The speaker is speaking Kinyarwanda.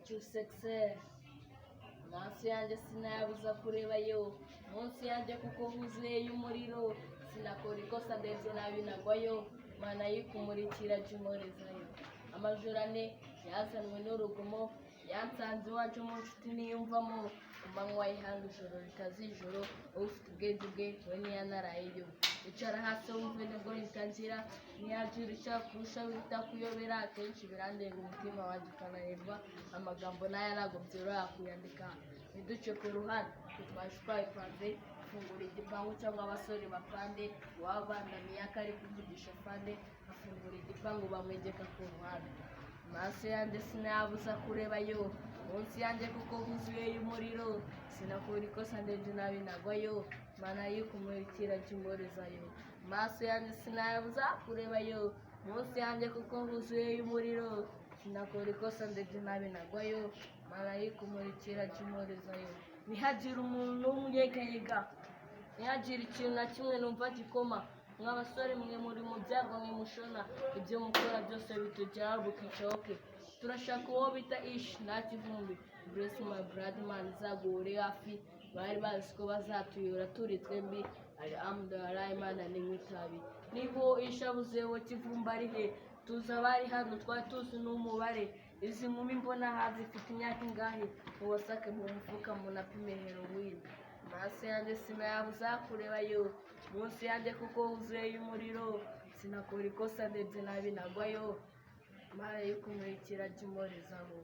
cyusekse amaso yanjye sinayabuza kureba yo munsi yanjye kuko huzuye y'umuriro sinakora ikosa ndetse nabi nagwayo mana yikumurikira jumorizayo amajoro ane yazanwe n'urugomo yansanze iwacu mu nshuti niyumvamo umanywa y'ihanga ijoro rikazijoro ufite ubwenge bwe we niyanarayeyo icara hasi wumve nibwo ritangira ntiyagira icyaha kurusha wita kuyobera akenshi birandenga umutima wanjye ukananirwa amagambo nayo ntabwo byoroha kuyandika ntiduce ku ruhande tutwaje twayipanze afungura igipangu cyangwa abasore bapande uwabandamiye akari kuvugisha fande afungura igipangu bamwegeka ku ruhande amaso yanjye sinayabuza kureba yo munsi yanjye kuko huzuye y'umuriro sinakora ikosa ndetse nabi nagwayo mana yikumurikira jumorizayo amaso yanjye sinayabuza kureba yo munsi yanjye kuko huzuye y'umuriro sinakora ikosa ndetse nabi nagwayo mana yikumurikira jumorizayo ntihagire umuntu n'umwe uyegayega ntihagire ikintu na kimwe numva gikoma mw'abasore mwe muri mu byago mwe mushona ibyo mukora byose bitugeraho bukicoke turashaka uwo bita ishi nta kivumbi bless my blood man zaguhure hafi bari bazi ko bazatuyura turi twembi ari amdara imana n'imitabi niho ishabuze wo kivumba ari he tuza bari hano twari tuzi n'umubare izi nkumi mbona hazi ifite imyaka ingahe mubasake mu mufuka munapime heroin amaso yanjye sinayabuza kureba yo munsi yanjye kuko huzuye y'umuriro sinakora ikosa ndetse nabi nagwayo mara yikumurikira jumorizaho